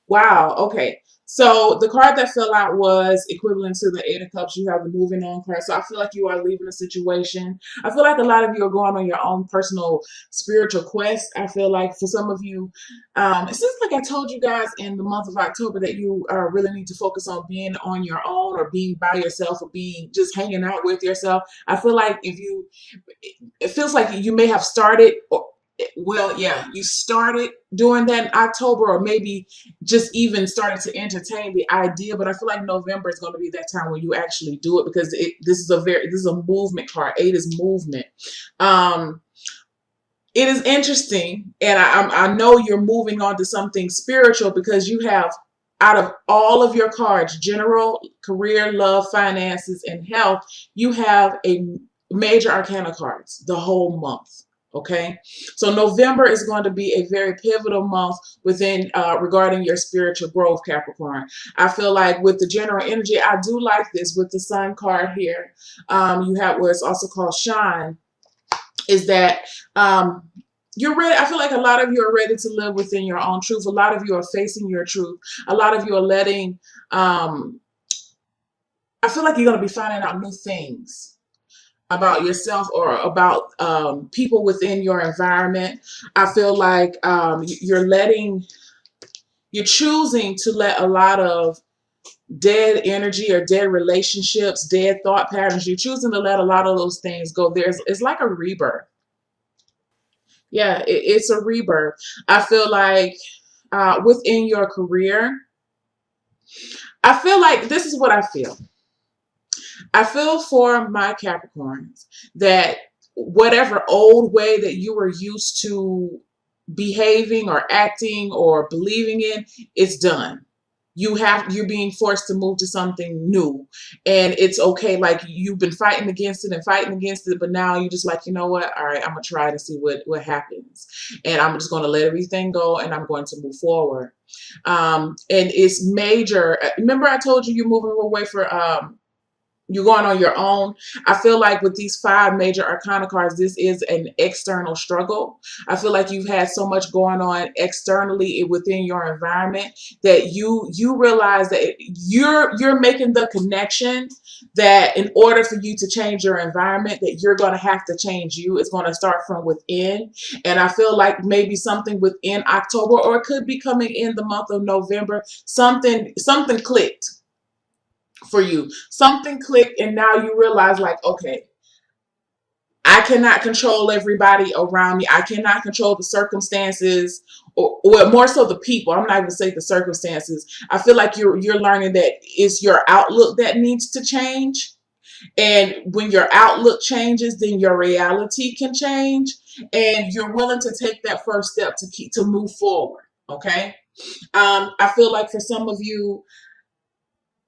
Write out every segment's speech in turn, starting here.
Wow. Okay. So the card that fell out was equivalent to the Eight of Cups. You have the moving on card. So I feel like you are leaving a situation. I feel like a lot of you are going on your own personal spiritual quest. I feel like for some of you, it seems like I told you guys in the month of October that you really need to focus on being on your own or being by yourself or being just hanging out with yourself. I feel like if you, it feels like you may have started or well, yeah, you started doing that in October, or maybe just even started to entertain the idea. But I feel like November is going to be that time when you actually do it because this is a movement card. Eight is movement. Um, it is interesting, and I know you're moving on to something spiritual because you have out of all of your cards, general, career, love, finances, and health, you have a major arcana cards the whole month. Okay, so November is going to be a very pivotal month within regarding your spiritual growth, Capricorn. I feel like with the general energy, I do like this with the Sun card here. You have where it's also called Shine is that you're ready. I feel like a lot of you are ready to live within your own truth. A lot of you are facing your truth. A lot of you are letting, I feel like you're going to be finding out new things about yourself or about people within your environment. I feel like you're choosing to let a lot of dead energy or dead relationships, dead thought patterns. You're choosing to let a lot of those things go. It's like a rebirth. Yeah, it's a rebirth. I feel like within your career, I feel like this is what I feel. I feel for my Capricorns that whatever old way that you were used to behaving or acting or believing in, it's done. You're being forced to move to something new, and it's okay. Like you've been fighting against it and fighting against it, but now you're just like, you know what, all right, I'm gonna try to see what happens, and I'm just gonna let everything go and I'm going to move forward. And it's major. Remember I told you you're moving away for you're going on your own. I feel like with these five major arcana cards, this is an external struggle. I feel like you've had so much going on externally within your environment that you realize that you're making the connection that in order for you to change your environment, that you're going to have to change you. It's going to start from within. And I feel like maybe something within October, or it could be coming in the month of November, something clicked for you. Something clicked, and now you realize, like, okay, I cannot control everybody around me. I cannot control the circumstances, or more so the people. I'm not even say the circumstances. I feel like you're learning that it's your outlook that needs to change. And when your outlook changes, then your reality can change, and you're willing to take that first step to move forward. Okay. I feel like for some of you,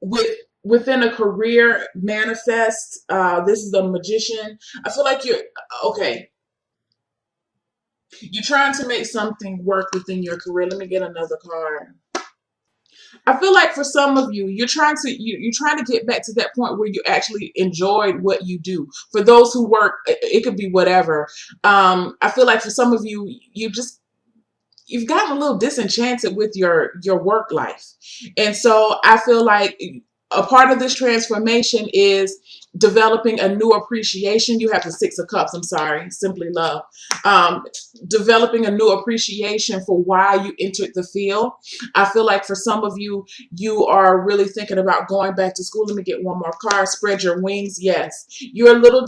with within a career manifest, this is the Magician. I feel like you're okay, you're trying to make something work within your career. Let me get another card. I feel like for some of you, you're trying to get back to that point where you actually enjoyed what you do. For those who work, it could be whatever. I feel like for some of you, you've gotten a little disenchanted with your work life. And so I feel like a part of this transformation is developing a new appreciation. You have the Six of Cups, I'm sorry, simply love. Um, Developing a new appreciation for why you entered the field. I feel like for some of you, you are really thinking about going back to school. Let me get one more card. Spread your wings. Yes. You're a little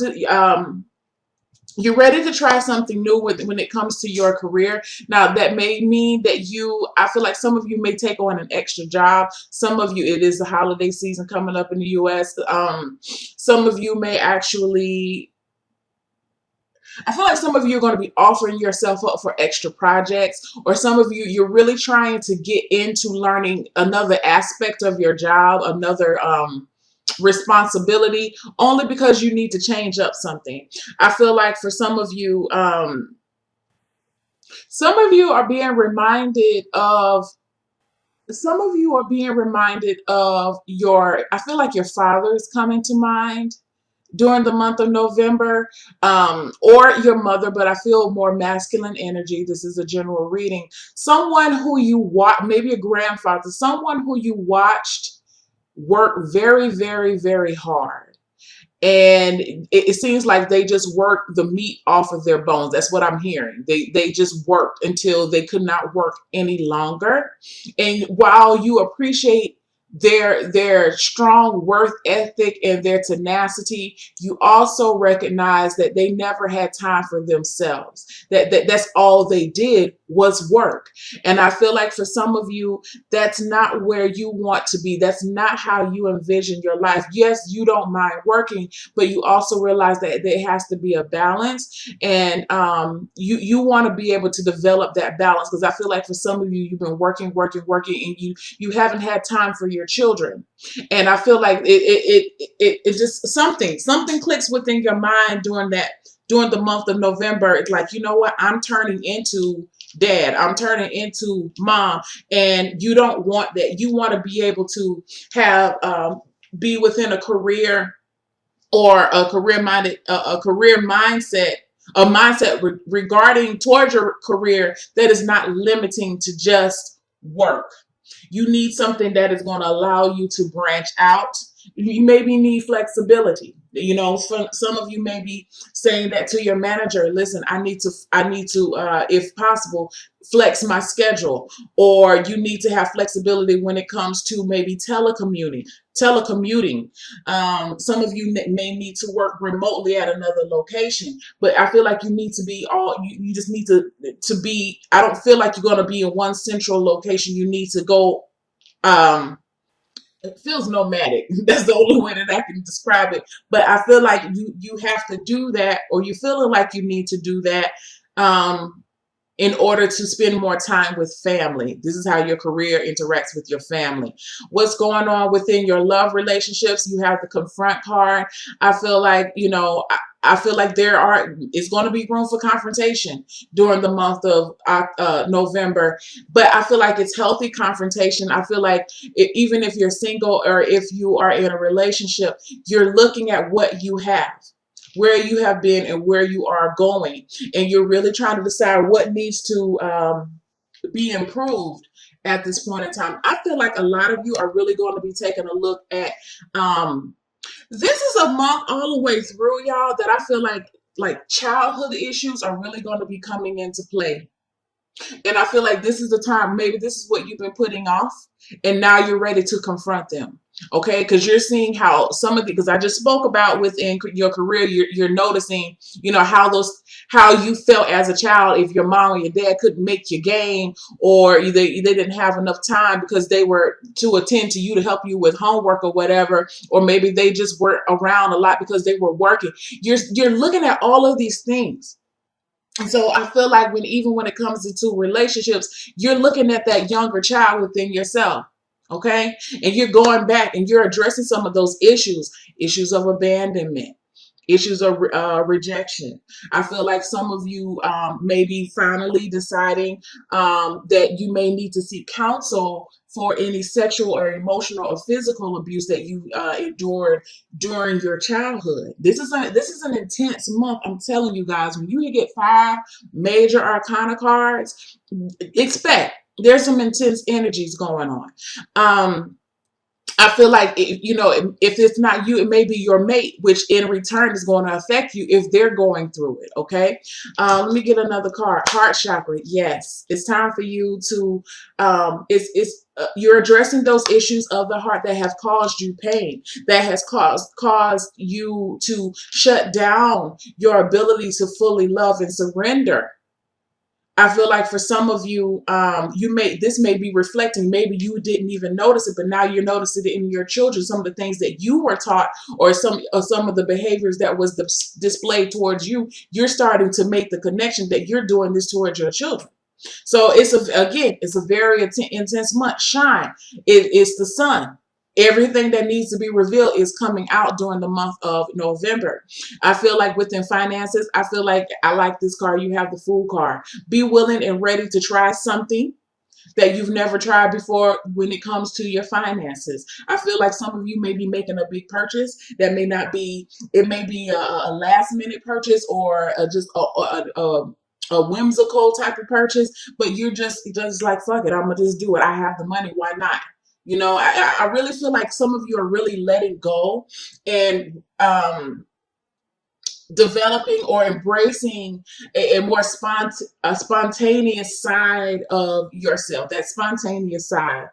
you're ready to try something new when it comes to your career. Now, that may mean that I feel like some of you may take on an extra job. Some of you, it is the holiday season coming up in the U.S. Some of you may actually, I feel like some of you are going to be offering yourself up for extra projects, or some of you, you're really trying to get into learning another aspect of your job, another, responsibility, only because you need to change up something. I feel like for some of you are being reminded of some of you are being reminded of your, I feel like your father is coming to mind. during the month of November, or your mother, but I feel more masculine energy. This is a general reading. Someone who you watch, maybe a grandfather, someone who you watched work very, very, very hard. And it seems like they just worked the meat off of their bones. That's what I'm hearing. They just worked until they could not work any longer. And while you appreciate their strong work ethic and their tenacity, you also recognize that they never had time for themselves. That's all they did was work. And I feel like for some of you, that's not where you want to be. That's not how you envision your life. Yes, you don't mind working, but you also realize that there has to be a balance. And you want to be able to develop that balance, because I feel like for some of you, you've been working, and you haven't had time for your children. And I feel like it just something clicks within your mind during the month of November. It's like, you know what, I'm turning into dad, I'm turning into mom. And you don't want that. You want to be able to have be within a career, or a career minded a career mindset, a mindset regarding towards your career that is not limiting to just work. You need something that is going to allow you to branch out. You maybe need flexibility. You know, some of you may be saying that to your manager. Listen, I need to, if possible, flex my schedule. Or you need to have flexibility when it comes to maybe telecommuting. Some of you may need to work remotely at another location, but I feel like you need to be you just need to be, I don't feel like you're going to be in one central location. You need to go, it feels nomadic. That's the only way that I can describe it. But I feel like you have to do that, or you're feeling like you need to do that, in order to spend more time with family. This is how your career interacts with your family. What's going on within your love relationships? You have the confront card. I feel like, I feel like it's going to be room for confrontation during the month of November, but I feel like it's healthy confrontation. I feel like even if you're single or if you are in a relationship, you're looking at what you have, where you have been, and where you are going, and you're really trying to decide what needs to be improved at this point in time. I feel like a lot of you are really going to be taking a look at this is a month all the way through, y'all, that I feel like childhood issues are really going to be coming into play. And I feel like this is the time, maybe this is what you've been putting off, and now you're ready to confront them. Okay, because you're seeing how some of the, because I just spoke about within your career, you're noticing, how you felt as a child if your mom or your dad couldn't make your game, or they didn't have enough time because they were to attend to you to help you with homework or whatever, or maybe they just were around a lot because they were working. You're looking at all of these things. And so I feel like even when it comes into relationships, you're looking at that younger child within yourself. Okay. And you're going back and you're addressing some of those issues of abandonment, issues of rejection. I feel like some of you may be finally deciding that you may need to seek counsel for any sexual or emotional or physical abuse that you endured during your childhood. This is an intense month. I'm telling you guys, when you get 5 major arcana cards, expect there's some intense energies going on. I feel like, if it's not you, it may be your mate, which in return is going to affect you if they're going through it. Okay. Let me get another card. Heart chakra. Yes. It's time for you to, you're addressing those issues of the heart that have caused you pain, that has caused you to shut down your ability to fully love and surrender. I feel like for some of you, this may be reflecting, maybe you didn't even notice it, but now you're noticing it in your children, some of the things that you were taught, or some of the behaviors that was displayed towards you. You're starting to make the connection that you're doing this towards your children. So it's a very intense month. Shine. It's the sun. Everything that needs to be revealed is coming out during the month of November. I feel like within finances, I feel like I like this card. You have the Fool card. Be willing and ready to try something that you've never tried before when it comes to your finances. I feel like some of you may be making a big purchase that may not be, it may be a last minute purchase or just a whimsical type of purchase, but you're just like, fuck it, I'm gonna just do it. I have the money, why not? You know, I really feel like some of you are really letting go and developing or embracing a more spontaneous side of yourself, that spontaneous side.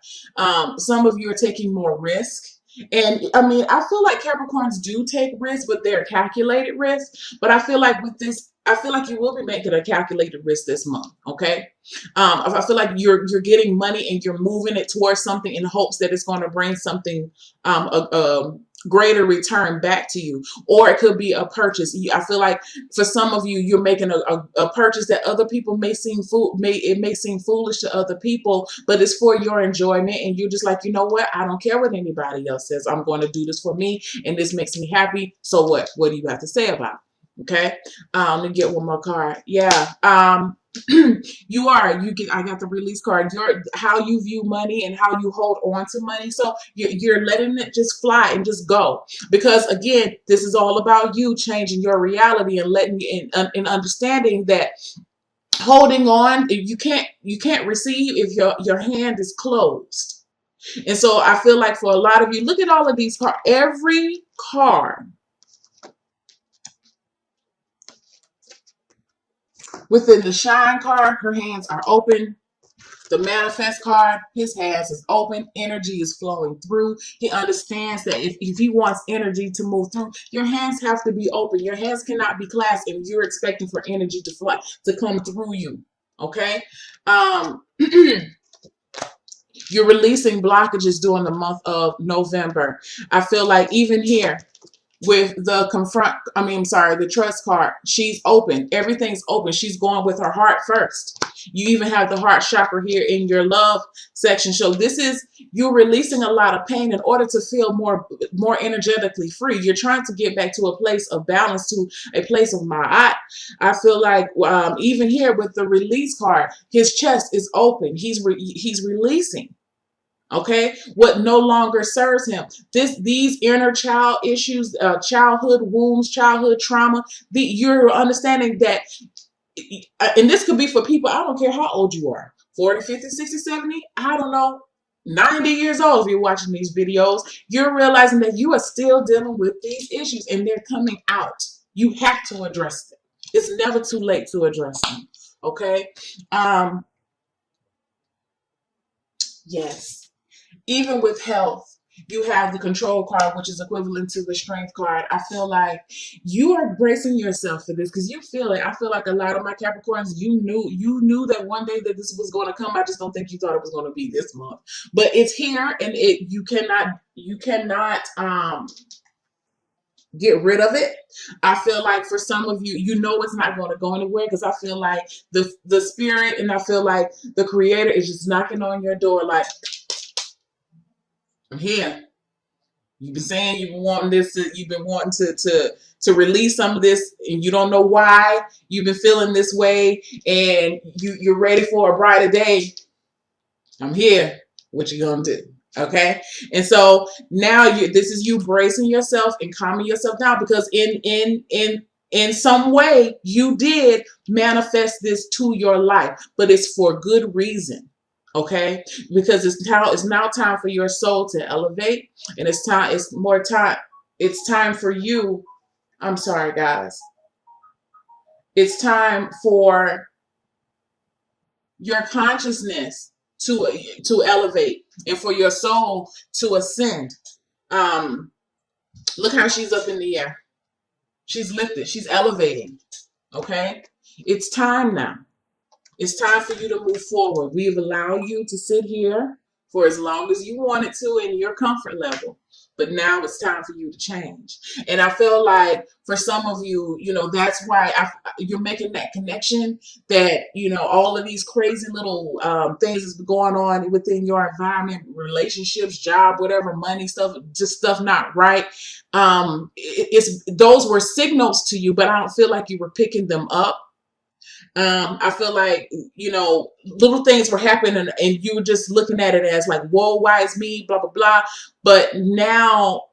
Some of you are taking more risk. And I mean, I feel like Capricorns do take risks, but they're calculated risks. But I feel like with this, I feel like you will be making a calculated risk this month. Okay. I feel like you're getting money and you're moving it towards something in hopes that it's going to bring something, a greater return back to you. Or it could be a purchase. I feel like for some of you, you're making a purchase that other people may seem foolish to other people, but it's for your enjoyment. And you're just like, you know what? I don't care what anybody else says. I'm going to do this for me, and this makes me happy. So what? What do you have to say about it? Okay. Let me get one more card. Yeah. I got the release card. How you view money and how you hold on to money. So you're letting it just fly and just go, because again, this is all about you changing your reality and letting and understanding that holding on, you can't receive if your hand is closed. And so I feel like for a lot of you, look at all of these cards. Every card within the shine card, her hands are open. The manifest card, his hands is open. Energy is flowing through. He understands that if he wants energy to move through, your hands have to be open. Your hands cannot be clasped and you're expecting for energy to fly, to come through you. Okay? You're releasing blockages during the month of November. I feel like even here, with the trust card, she's open. Everything's open. She's going with her heart first. You even have the heart chakra here in your love section. So this is, you're releasing a lot of pain in order to feel more energetically free. You're trying to get back to a place of balance, to a place of ma'at. I feel like even here with the release card, his chest is open. He's releasing. Okay, what no longer serves him. These inner child issues, childhood wounds, childhood trauma. You're understanding that, and this could be for people. I don't care how old you are, 40, 50, 60, 70. I don't know, 90 years old. If you're watching these videos, you're realizing that you are still dealing with these issues, and they're coming out. You have to address them. It's never too late to address them. Okay. Yes. Even with health, you have the control card, which is equivalent to the strength card. I feel like you are bracing yourself for this because you feel it. I feel like a lot of my Capricorns, you knew that one day that this was going to come. I just don't think you thought it was going to be this month, but it's here, and you cannot get rid of it. I feel like for some of you, it's not going to go anywhere, because I feel like the spirit, and I feel like the creator is just knocking on your door like, I'm here. You've been saying you've been wanting this. You've been wanting to release some of this, and you don't know why. You've been feeling this way, and you're ready for a brighter day. I'm here. What you gonna do? Okay. And so now this is you bracing yourself and calming yourself down, because in some way you did manifest this to your life, but it's for good reason. Okay, because it's now time for your soul to elevate, and it's time for you. I'm sorry, guys. It's time for your consciousness to elevate, and for your soul to ascend. Look how she's up in the air. She's lifted. She's elevating. Okay, it's time now. It's time for you to move forward. We've allowed you to sit here for as long as you wanted to in your comfort level. But now it's time for you to change. And I feel like for some of you, that's why you're making that connection that, all of these crazy little things is going on within your environment, relationships, job, whatever, money stuff, just stuff not right. Those were signals to you, but I don't feel like you were picking them up. I feel like, little things were happening and you were just looking at it as like, whoa, why is me, blah, blah, blah. But now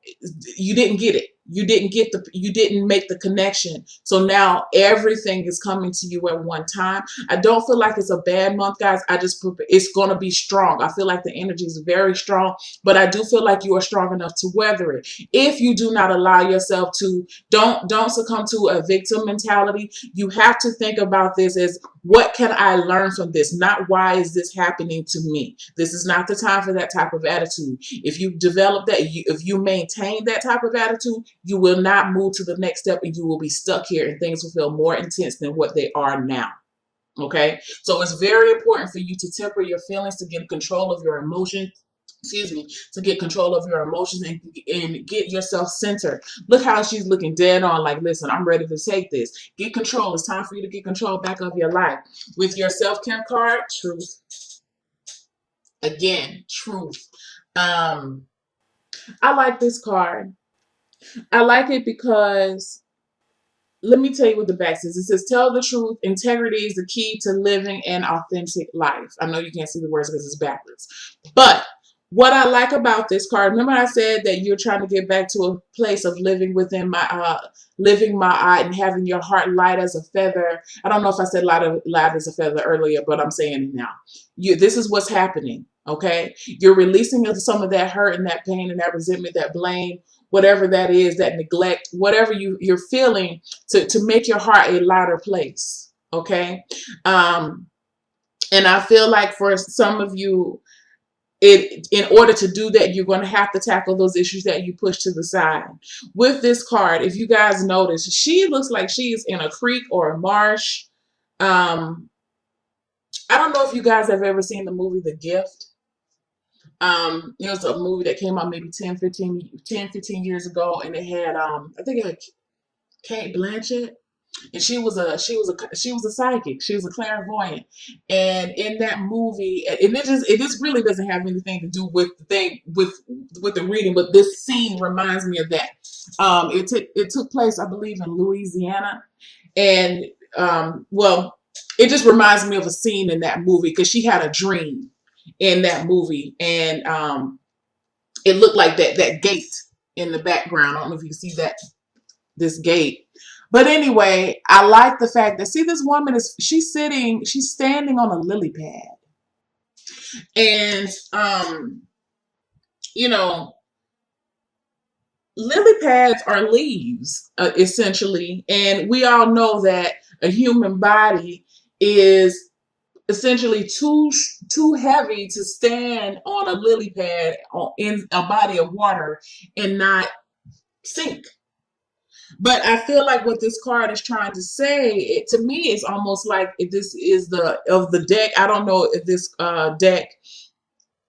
you didn't get it. You didn't make the connection. So now everything is coming to you at one time. I don't feel like it's a bad month, guys. It's going to be strong. I feel like the energy is very strong, but I do feel like you are strong enough to weather it. If you do not allow yourself to, don't succumb to a victim mentality. You have to think about this as, what can I learn from this? Not why is this happening to me? This is not the time for that type of attitude. If you develop that, if you maintain that type of attitude, you will not move to the next step and you will be stuck here and things will feel more intense than what they are now. Okay? So it's very important for you to temper your feelings, to get control of your emotions. Excuse me, to get control of your emotions and get yourself centered. Look how she's looking dead on, like, listen, I'm ready to take this. Get control. It's time for you to get control back of your life. With your self-care card, truth. Again, truth. I like this card. I like it because, let me tell you what the back says. It says, tell the truth. Integrity is the key to living an authentic life. I know you can't see the words because it's backwards. But what I like about this card, remember I said that you're trying to get back to a place of living within living my eye and having your heart light as a feather. I don't know if I said light as a feather earlier, but I'm saying it now. This is what's happening, okay? You're releasing some of that hurt and that pain and that resentment, that blame, whatever that is, that neglect, whatever you're feeling, to make your heart a lighter place, okay? And I feel like for some of you, in order to do that, you're going to have to tackle those issues that you push to the side. With this card, if you guys notice, she looks like she's in a creek or a marsh. I don't know if you guys have ever seen the movie The Gift. It was a movie that came out maybe 10, 15 years ago, and it had I think it had Kate Blanchett, and she was a psychic. She was a clairvoyant, and in that movie, and it just really doesn't have anything to do with the thing with the reading, but this scene reminds me of that. It took place, I believe, in Louisiana, and well, it just reminds me of a scene in that movie because she had a dream in that movie, and it looked like that gate in the background. I don't know if you can see this gate. But anyway, I like the fact that, see, this woman she's standing on a lily pad. And, lily pads are leaves, essentially. And we all know that a human body is essentially too heavy to stand on a lily pad in a body of water and not sink. But I feel like what this card is trying to say, to me, it's almost like if this is the deck. I don't know if this deck,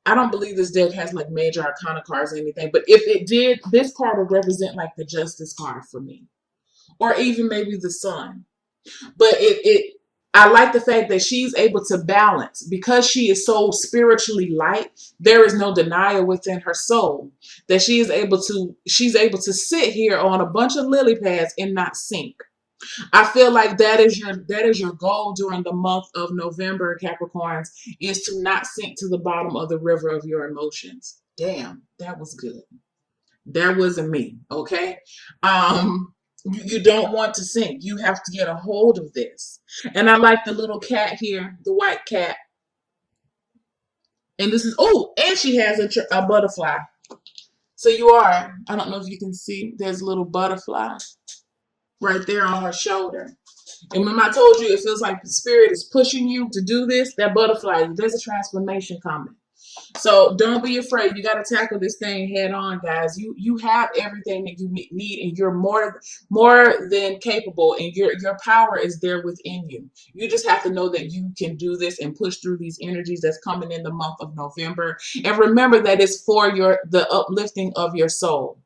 I don't believe this deck has like major arcana cards or anything. But if it did, this card would represent like the Justice card for me. Or even maybe the Sun. But I like the fact that she's able to balance because she is so spiritually light. There is no denial within her soul that she's able to sit here on a bunch of lily pads and not sink. I feel like that is your goal during the month of November, Capricorns, is to not sink to the bottom of the river of your emotions. Damn, that was good. That wasn't me, okay? You don't want to sink. You have to get a hold of this. And I like the little cat here, the white cat. And this is, and she has a butterfly. So I don't know if you can see, there's a little butterfly right there on her shoulder. And when I told you it feels like the spirit is pushing you to do this, that butterfly, there's a transformation coming. So don't be afraid. You got to tackle this thing head on, guys. You have everything that you need, and you're more than capable, and your power is there within you. You just have to know that you can do this and push through these energies that's coming in the month of November. And remember that it's for the uplifting of your soul.